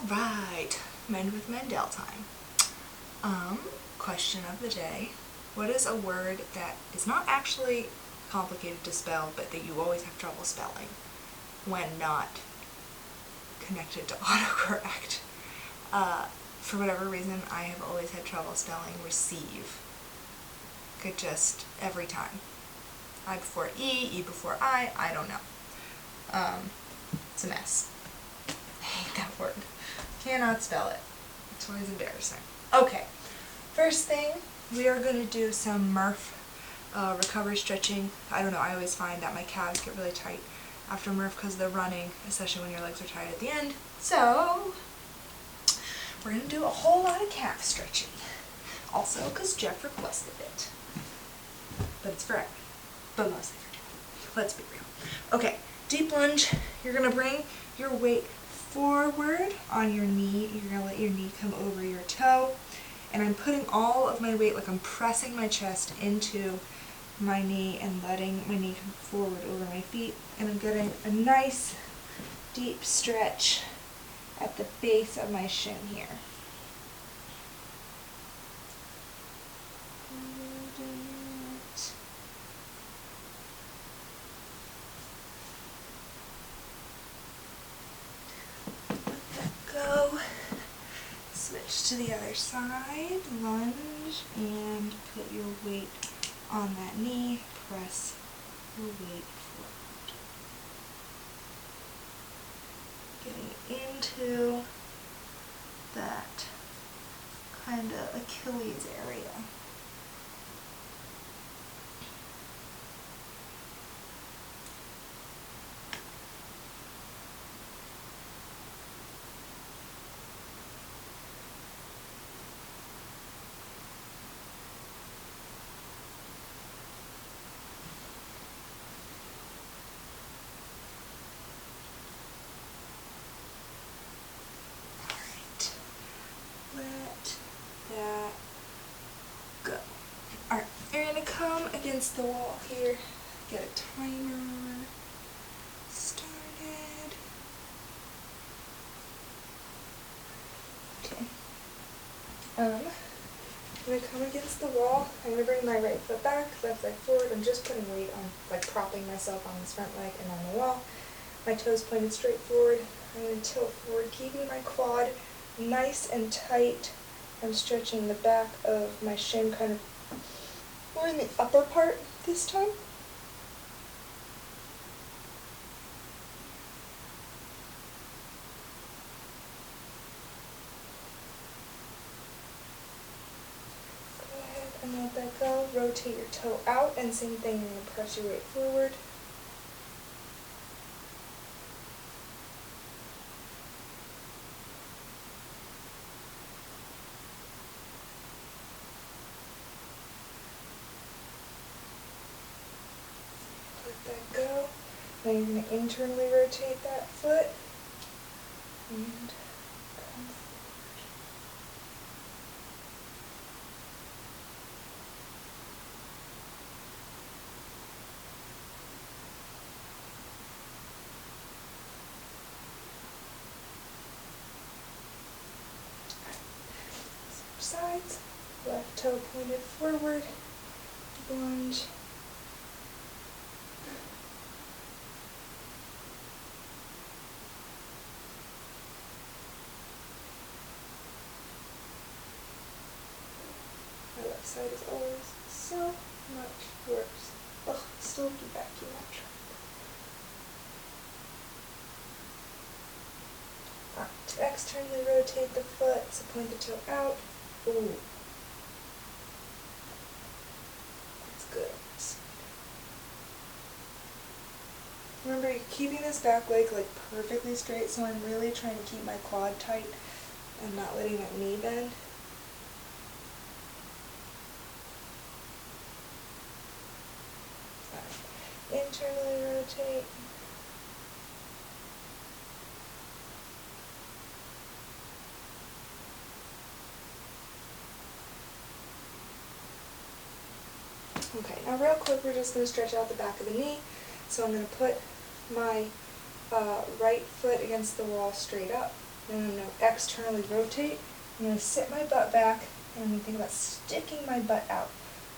Alright, Mend with Mendel time. Question of the day. What is a word that is not actually complicated to spell, but that you always have trouble spelling when not connected to autocorrect? For whatever reason, I have always had trouble spelling receive. Just every time. I before E before I don't know. It's a mess. I hate that word. Cannot spell it. It's always embarrassing. Okay, first thing, we are going to do some Murph recovery stretching. I don't know, I always find that my calves get really tight after Murph because they're running, especially when your legs are tight at the end. So, we're going to do a whole lot of calf stretching. Also, because Jeff requested it. But it's for everyone. But mostly for Jeff. Let's be real. Okay, deep lunge. You're going to bring your weight forward on your knee. You're going to let your knee come over your toe. And I'm putting all of my weight, like I'm pressing my chest into my knee and letting my knee come forward over my feet. And I'm getting a nice deep stretch at the base of my shin here. Go. Switch to the other side, lunge, and put your weight on that knee. Press your weight forward. Getting into that kind of Achilles area. That go. Alright, you're going to come against the wall here, get a timer started. Okay. I'm going to come against the wall. I'm going to bring my right foot back, left leg forward. I'm just putting weight on, like propping myself on this front leg and on the wall. My toes pointed straight forward. I'm going to tilt forward, keeping my quad nice and tight. I'm stretching the back of my shin kind of more in the upper part this time. Go ahead and let that go. Rotate your toe out, and same thing, you're going to press your weight forward. Let that go. Now you're going to internally rotate that foot and come forward. Switch sides. Left toe pointed forward. Lunge. My left side is always so much worse. Ugh, still do back you much. Alright, to externally rotate the foot, so point the toe out. Ooh. That's good. Remember, you're keeping this back leg like perfectly straight, so I'm really trying to keep my quad tight and not letting that knee bend. Internally rotate. Okay, now real quick, we're just going to stretch out the back of the knee. So I'm going to put my right foot against the wall straight up. And I'm going to externally rotate. I'm going to sit my butt back, and I'm going to think about sticking my butt out.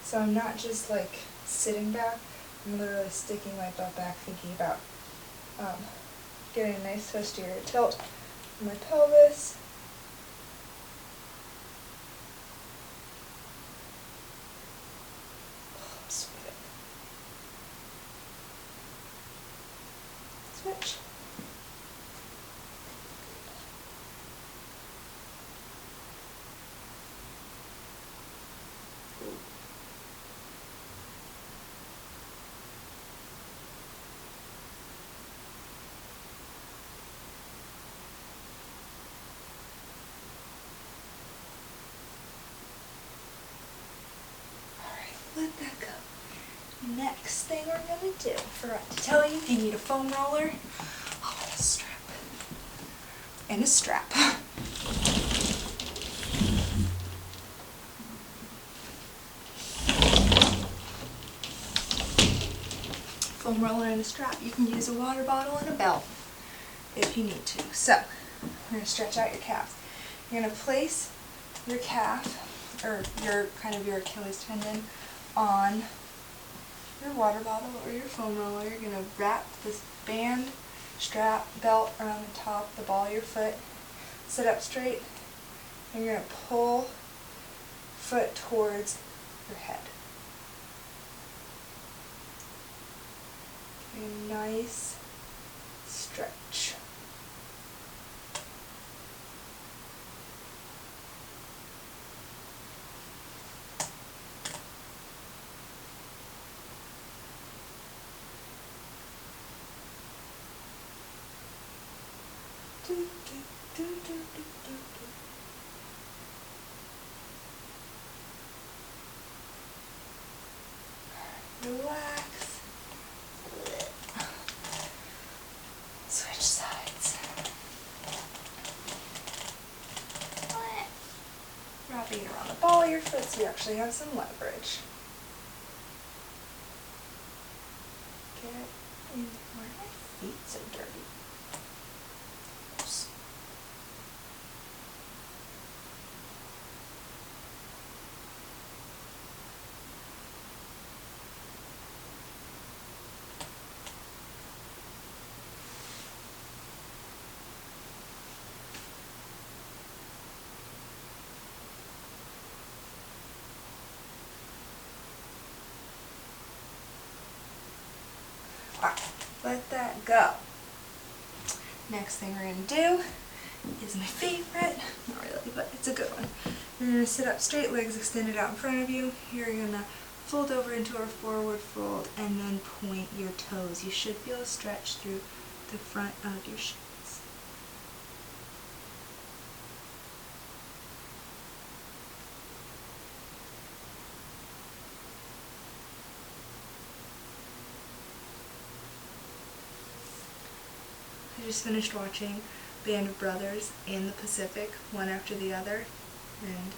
So I'm not just like sitting back, I'm literally sticking my butt back, thinking about getting a nice posterior tilt in my pelvis. Oh, I'm sweating. Switch. Let that go. Next thing we're going to do, forgot to tell you, if you need a foam roller, oh, and a strap. And a strap. Foam roller and a strap. You can use a water bottle and a belt if you need to. So, we're going to stretch out your calves. You're going to place your calf, or your Achilles tendon, on your water bottle or your foam roller. You're going to wrap this band, strap, belt around the top, the ball of your foot. Sit up straight, and you're going to pull foot towards your head. A nice stretch. Relax. Switch sides. Wrapping it around the ball of your foot so you actually have some leverage. Get in. Why are my feet so dirty? Oops. Alright, let that go. Next thing we're going to do is my favorite, not really, but it's a good one. You're going to sit up straight, legs extended out in front of you. You're going to fold over into a forward fold and then point your toes. You should feel a stretch through the front of your shins. I just finished watching Band of Brothers and The Pacific, one after the other, and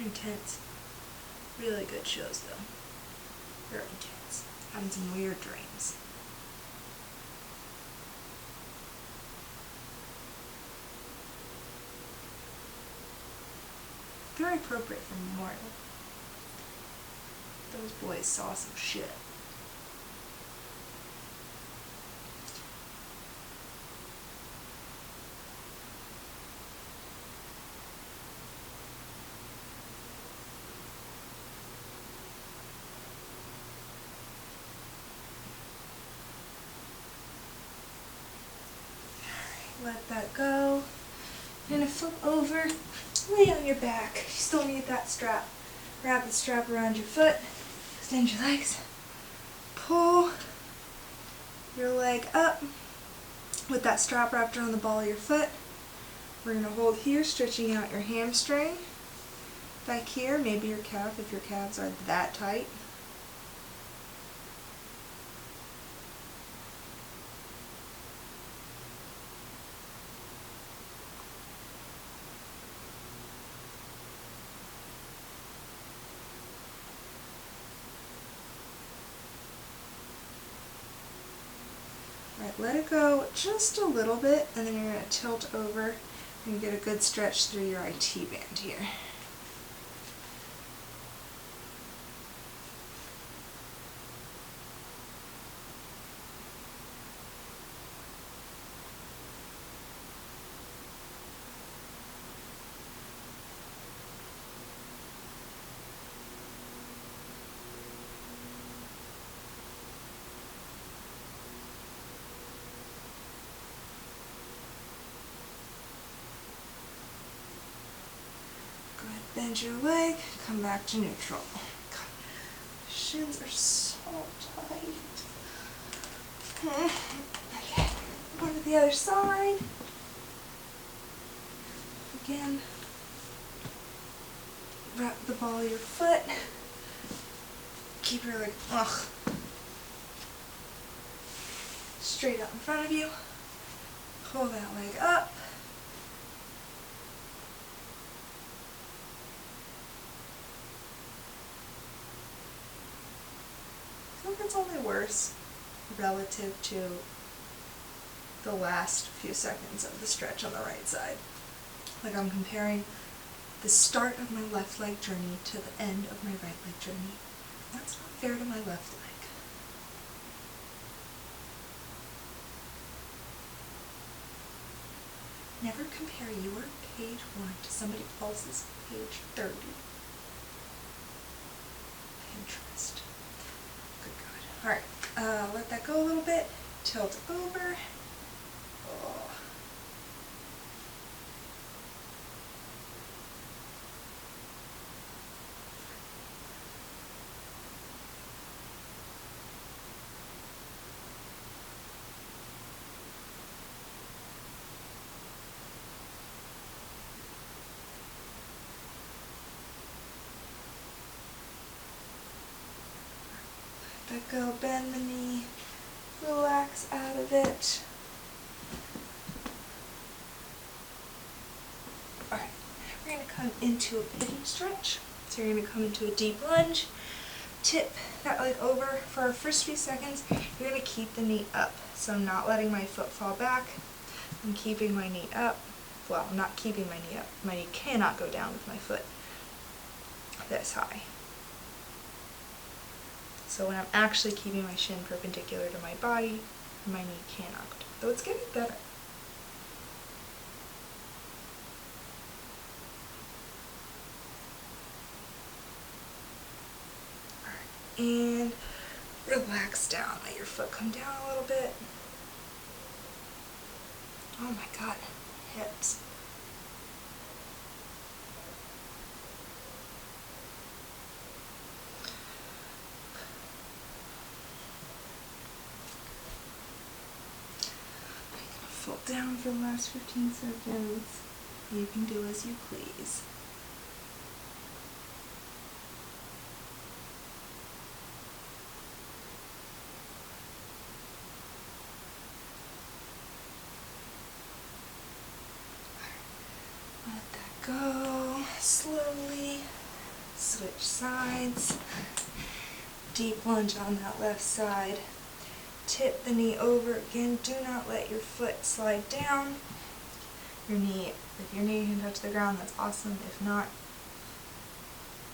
intense. Really good shows though. Very intense. Having some weird dreams. Very appropriate for Memorial. Those boys saw some shit. Let that go. You're going to flip over, lay on your back. You still need that strap. Wrap the strap around your foot, extend your legs, pull your leg up with that strap wrapped around the ball of your foot. We're going to hold here, stretching out your hamstring. Back here, maybe your calf if your calves are that tight. let it go just a little bit, and then you're going to tilt over and get a good stretch through your IT band here. Bend your leg, come back to neutral. God, shins are so tight. Okay, go to the other side. Again, wrap the ball of your foot. Keep your leg, straight out in front of you. Pull that leg up. I think it's only worse relative to the last few seconds of the stretch on the right side. Like I'm comparing the start of my left leg journey to the end of my right leg journey. That's not fair to my left leg. Never compare your page 1 to somebody else's page 30. Pinterest. Good God. Alright, let that go a little bit. Tilt over. Oh. Let go, bend the knee, relax out of it. Alright, we're going to come into a pivot stretch. So you're going to come into a deep lunge, tip that leg over. For our first few seconds, you're going to keep the knee up. So I'm not letting my foot fall back. I'm keeping my knee up. Well, I'm not keeping my knee up. My knee cannot go down with my foot this high. So when I'm actually keeping my shin perpendicular to my body, my knee cannot go down. Though it's getting better. Alright, and relax down. Let your foot come down a little bit. Oh my God, hips. Fold down for the last 15 seconds. You can do as you please. Let that go. Slowly switch sides. Deep lunge on that left side. Tip the knee over again. Do not let your foot slide down. If your knee can touch the ground, that's awesome. If not,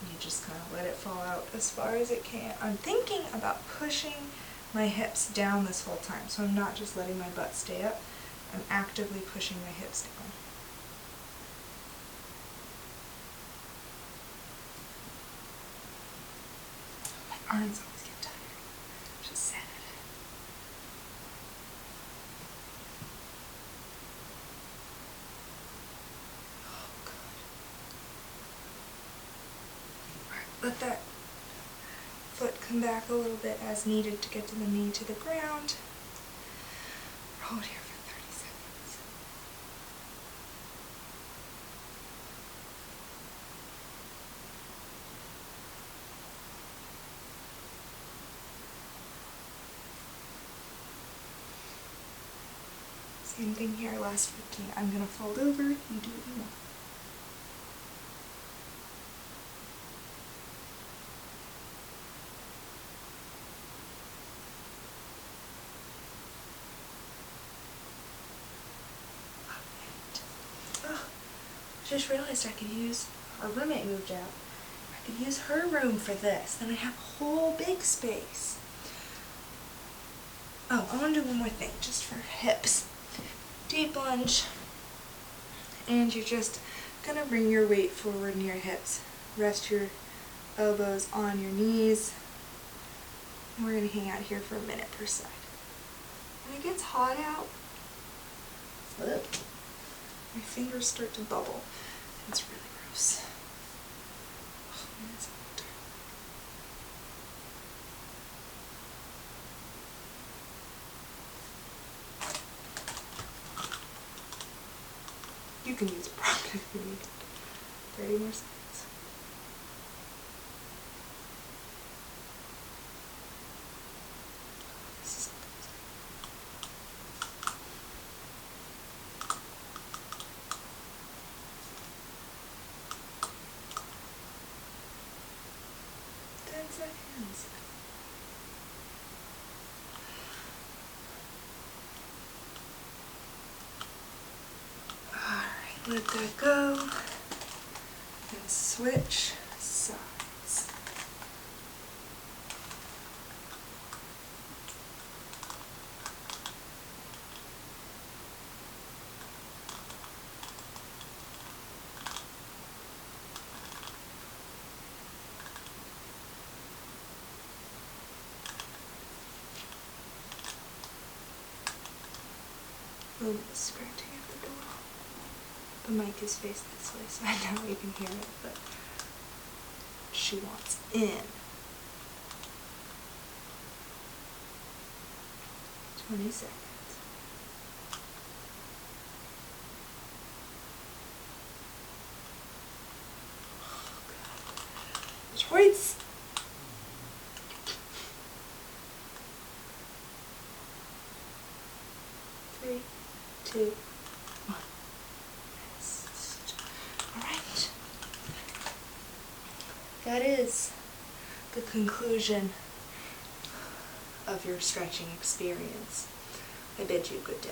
you just kind of let it fall out as far as it can. I'm thinking about pushing my hips down this whole time, so I'm not just letting my butt stay up. I'm actively pushing my hips down. My arms always get tired. Just sad. Let that foot come back a little bit as needed to get to the knee to the ground. Hold here for 30 seconds. Same thing here, last 15. I'm going to fold over. You do what you want. just realized I could use, our roommate moved out, I could use her room for this. Then I have a whole big space. Oh, I want to do one more thing, just for hips. Deep lunge, and you're just gonna bring your weight forward in your hips. Rest your elbows on your knees. And we're gonna hang out here for a minute per side. When it gets hot out, look, my fingers start to bubble. It's really gross. Oh, man, it's hot. You can use a product if you need it. 30 more seconds. This is 10 seconds. Alright, let that go. And switch sides. A little bit of scratching at the door. The mic is faced this way, so I know you can hear it, but she wants in. 20 seconds. Oh, God. Choice. 3, 2, 1. Alright. That is the conclusion of your stretching experience. I bid you good day.